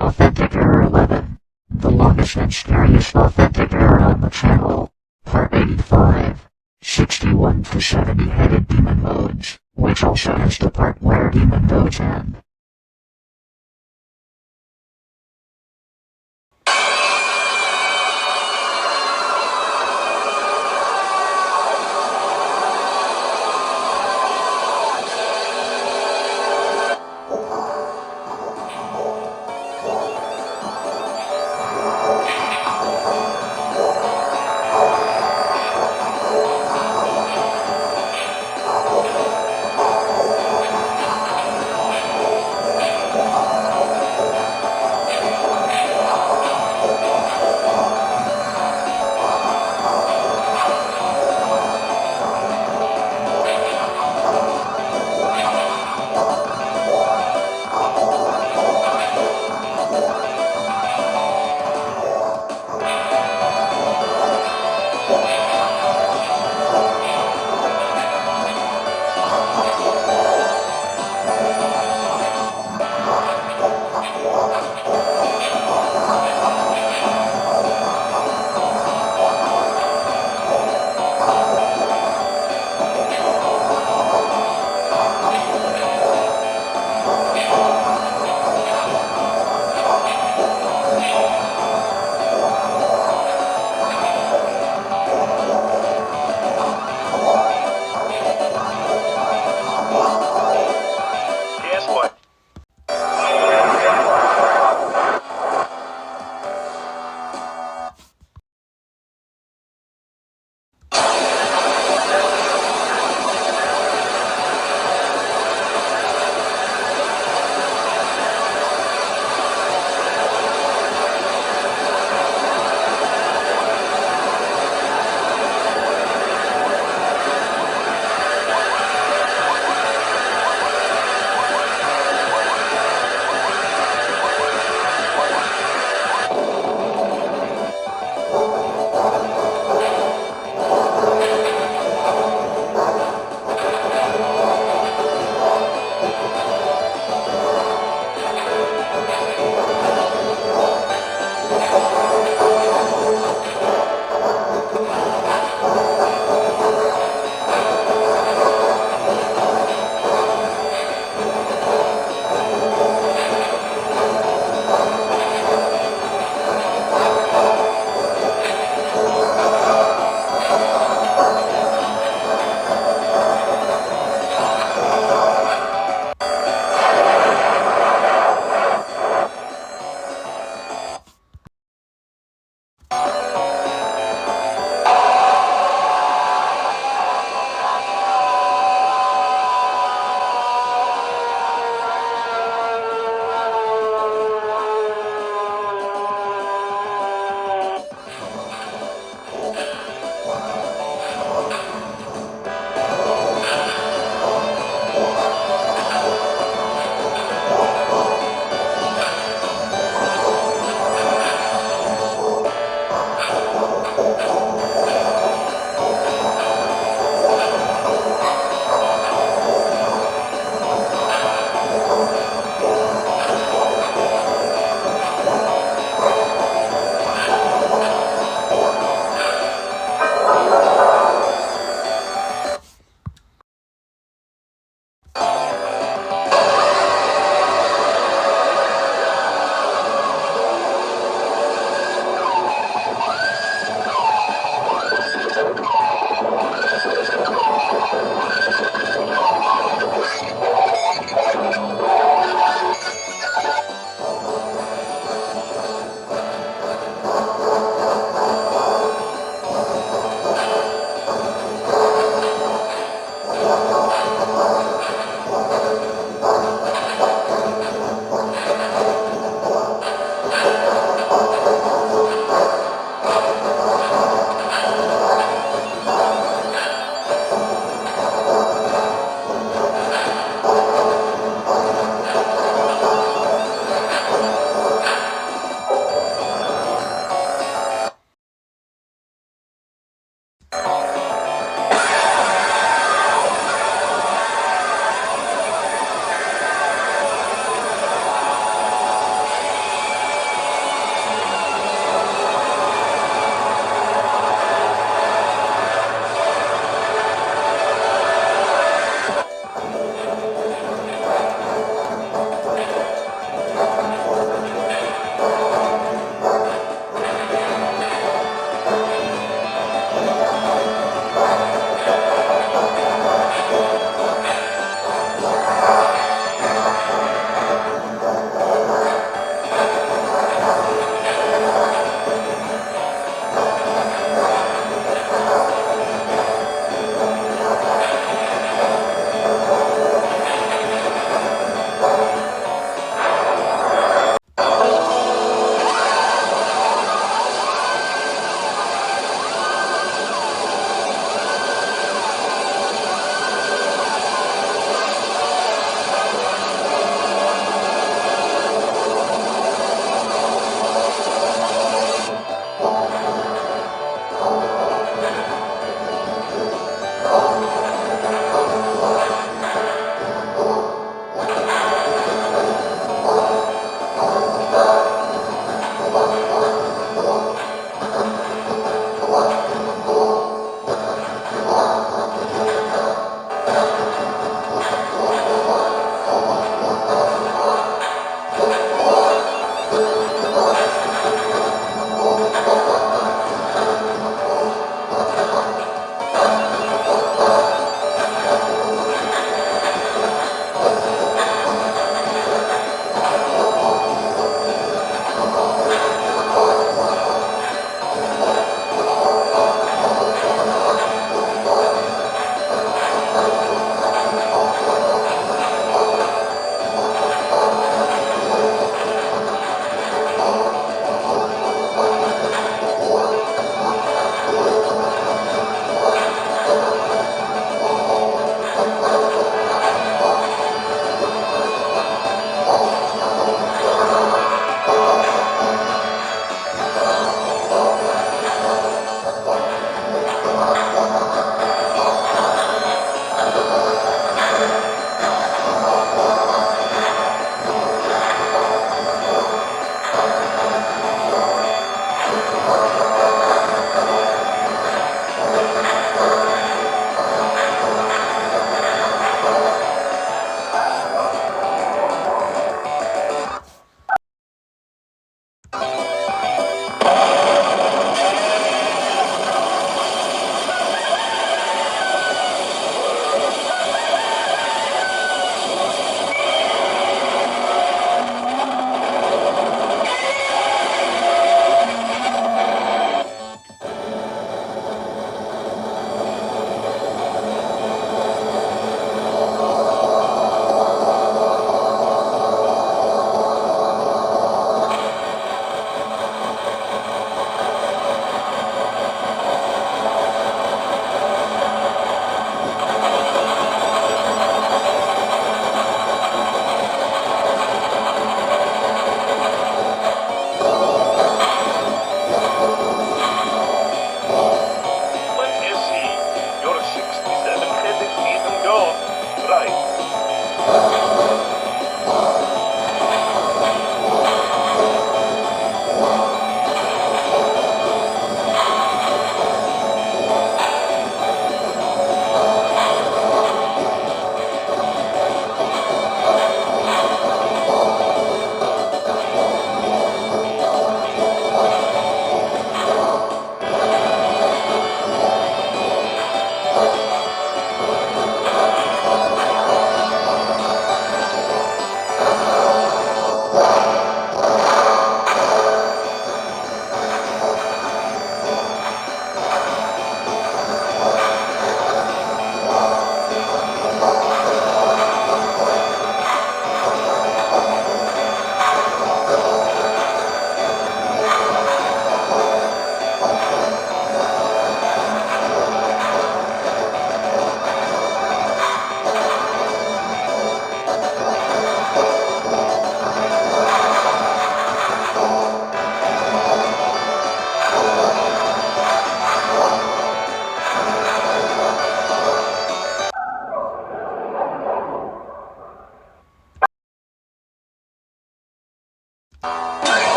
Authentic Error 11. The longest and scariest authentic error on the channel. Part 85. 61 to 70 headed demon modes, which also has the part where demon modes end.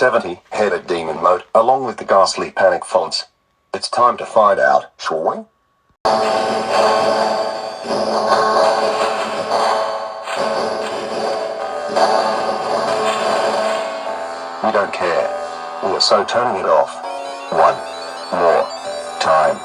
70-headed demon mode, along with the ghastly panic fonts. It's time to find out, shall we? We don't care. We are so turning it off. One more time.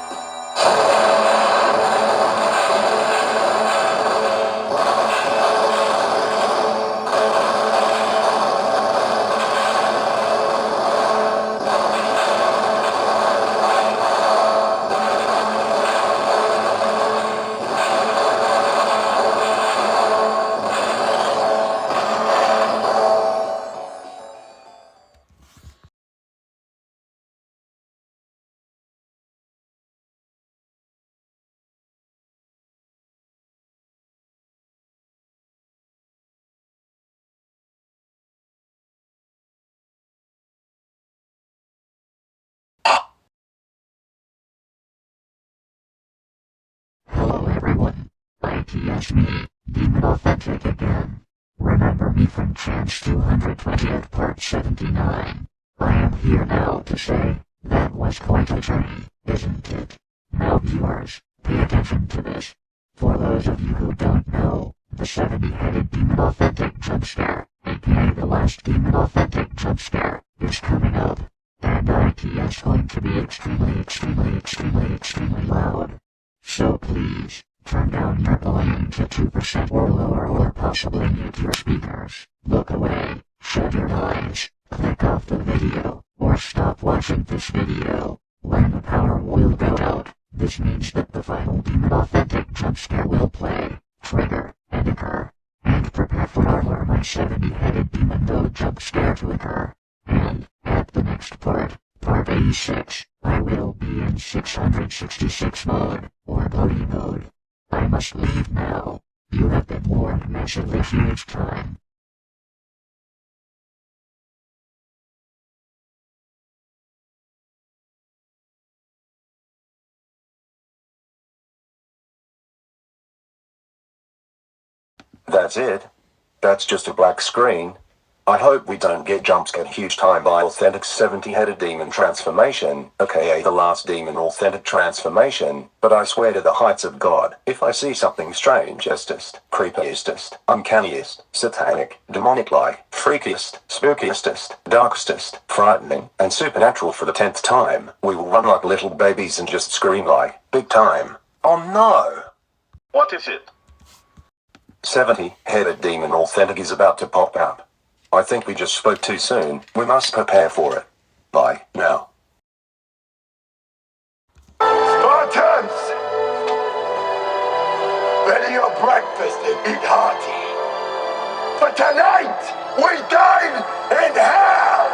Hello everyone, ITS me, Demon Authentic again. Remember me from Chance 220th Part 79. I am here now to say, that was quite a journey, isn't it? Now viewers, pay attention to this. For those of you who don't know, the 70-headed Demon Authentic jump scare, aka the last Demon Authentic jump scare, is coming up. And ITS going to be extremely loud. So please, turn down your volume to 2% or lower, or possibly mute your speakers. Look away, shut your eyes, click off the video, or stop watching this video. When the power will go out, this means that the final Demon Authentic jump scare will play, trigger, and occur. And prepare for our my 70-headed demon mode jump scare to occur. And, at the next part 86, I will be in 666 mode, or Bodhi mode. I must leave now. You have been warned massively huge time. That's it. That's just a black screen. I hope we don't get jumpscared huge time by Authentic's 70-headed demon transformation, aka the last demon Authentic transformation, but I swear to the heights of God, if I see something strangestest, creepiestest, uncanniest, satanic, demonic-like, freakiest, spookiestest, darkestest, frightening, and supernatural for the 10th time, we will run like little babies and just scream like, big time. Oh no! What is it? 70-headed demon Authentic is about to pop up. I think we just spoke too soon. We must prepare for it. Bye, now. Spartans! Ready your breakfast and eat hearty. For tonight, we dine in hell!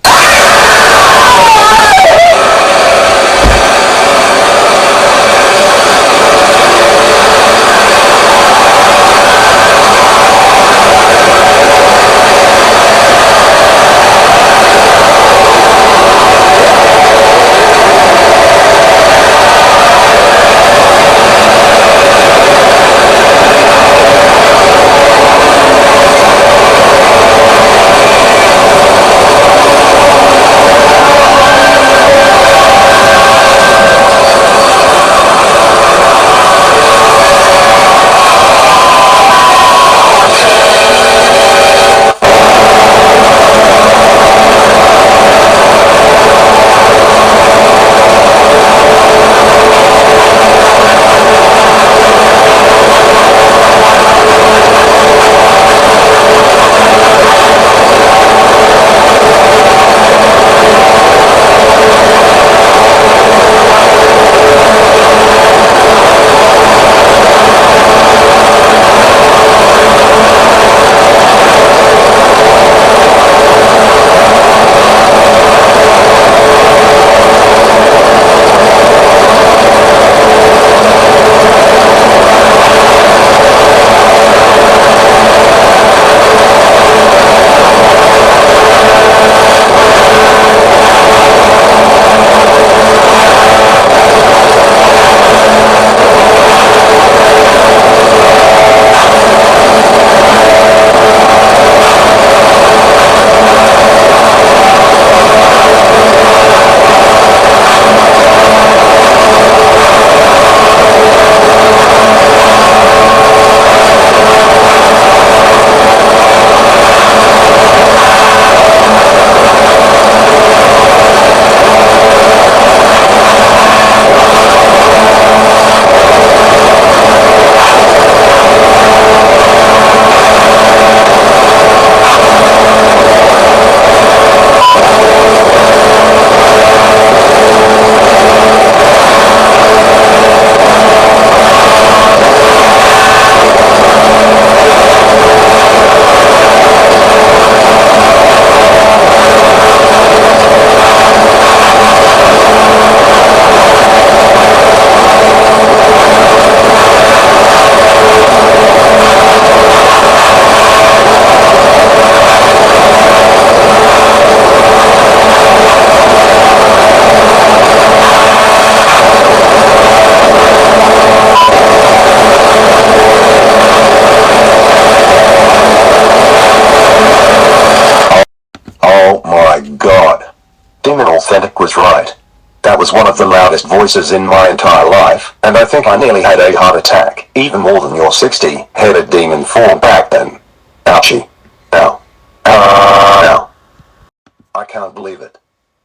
loudest voices in my entire life, and I think I nearly had a heart attack, even more than your 60-headed demon form back then. Ouchie. Ow. Ow. I can't believe it.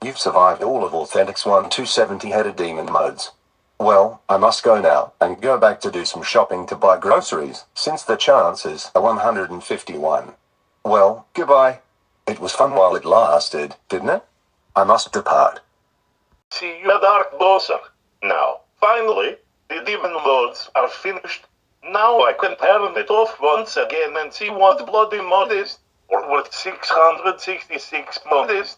You've survived all of Authentic's 1 to 70-headed demon modes. Well, I must go now, and go back to do some shopping to buy groceries, since the chances are 151. Well, goodbye. It was fun while it lasted, didn't it? I must depart. See you, Dark Bowser. Now, finally, the demon modes are finished. Now I can turn it off once again and see what bloody mod is, or what 666 mod is.